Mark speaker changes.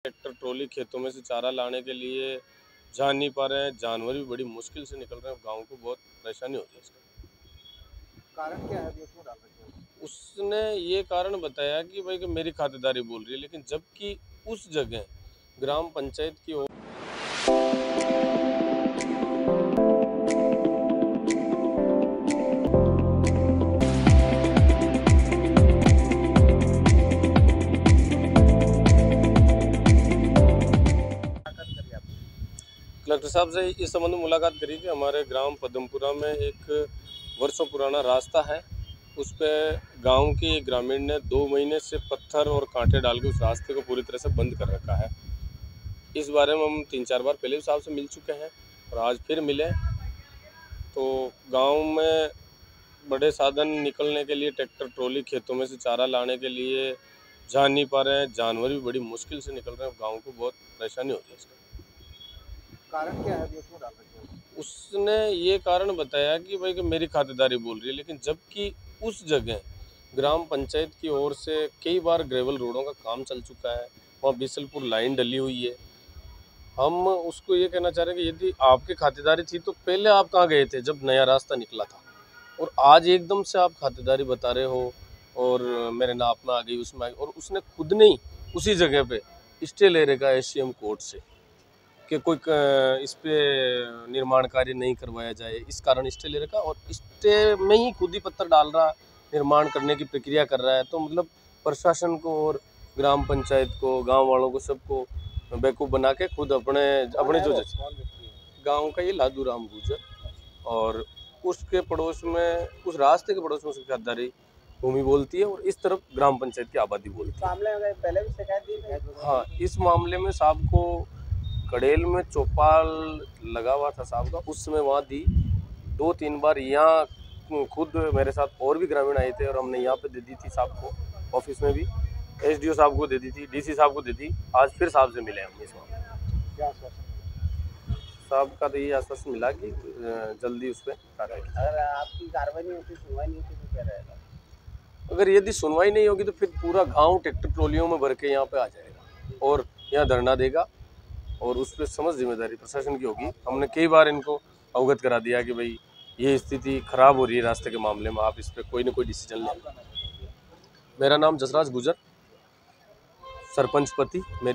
Speaker 1: Tractor trolley खेतों में से चारा लाने के लिए जा नहीं पा रहे हैं। जानवर भी बड़ी मुश्किल से निकल रहे हैं। गांव को बहुत परेशानी हो रही है इसका।
Speaker 2: कारण क्या है, क्यों डाल रखे हो?
Speaker 1: उसने ये कारण बताया कि भाई कि मेरी खातेदारी बोल रही है, लेकिन जबकि उस जगह ग्राम पंचायत की ओर कलेक्टर साहब से इस संबंध में मुलाकात करी कि हमारे ग्राम पदमपुरा में एक वर्षों पुराना रास्ता है। उस पर गाँव के ग्रामीण ने 2 महीने से पत्थर और कांटे डाल के उस रास्ते को पूरी तरह से बंद कर रखा है। इस बारे में हम 3-4 बार पहले भी साहब से मिल चुके हैं और आज फिर मिले। तो गांव में बड़े साधन निकलने के लिए ट्रैक्टर ट्रॉली खेतों में से चारा लाने के लिए जा नहीं पा रहे हैं। जानवर भी बड़ी मुश्किल से निकल रहे हैं। गांव को बहुत परेशानी हो रही है इसका।
Speaker 2: कारण क्या है, क्यों डाल रखे हो?
Speaker 1: उसने ये कारण बताया कि भाई कि मेरी खातेदारी बोल रही है, लेकिन जबकि उस जगह ग्राम पंचायत की ओर से कई बार ग्रेवल रोडों का काम चल चुका है। वहाँ बिसलपुर लाइन डली हुई है। हम उसको ये कहना चाह रहे हैं कि यदि आपकी खातेदारी थी तो पहले आप कहाँ गए थे जब नया रास्ता निकला था, और आज एकदम से आप खातेदारी बता रहे हो और मेरे नाप में आ गई, उसमें आ गई। और उसने खुद नहीं उसी जगह पे स्टे ले रखा है SCM कोर्ट से कि कोई इस पे निर्माण कार्य नहीं करवाया जाए, इस कारण स्टे ले रखा। और स्टे में ही खुद ही पत्थर डाल रहा, निर्माण करने की प्रक्रिया कर रहा है। तो मतलब प्रशासन को और ग्राम पंचायत को, गांव वालों को, सबको बेवकूफ़ बना के खुद अपने जो गांव का ये लादू राम गुजर, और उसके पड़ोस में, उस रास्ते के पड़ोस में उसकी खातेदारी भूमि बोलती है और इस तरफ ग्राम पंचायत की आबादी बोलती है।
Speaker 2: मामले में पहले भी शिकायत दी थी?
Speaker 1: हाँ, इस मामले में साहब को कड़ेल में चौपाल लगा हुआ था साहब का, उस समय वहाँ दी। 2-3 बार यहाँ खुद मेरे साथ और भी ग्रामीण आए थे और हमने यहाँ पे दे दी थी साहब को, ऑफिस में भी SDO साहब को दे दी थी, DC साहब को दे दी। आज फिर साहब से मिले हम इस मामले।
Speaker 2: क्या आश्वासन?
Speaker 1: साहब का तो ये आश्वासन मिला कि जल्दी उस पर कार्रवाई।
Speaker 2: अगर आपकी कार्रवाई नहीं होती, सुनवाई नहीं होती तो क्या रहेगा?
Speaker 1: अगर यदि सुनवाई नहीं होगी तो फिर पूरा गांव ट्रैक्टर ट्रॉलियों में भर के यहाँ पे आ जाएगा और यहाँ धरना देगा, और उस पर समझ जिम्मेदारी प्रशासन की होगी। हमने कई बार इनको अवगत करा दिया कि भाई ये स्थिति खराब हो रही है रास्ते के मामले में, आप इस पर कोई ना कोई डिसीजन लें। मेरा नाम जसराज गुजर, सरपंच पति। मेरी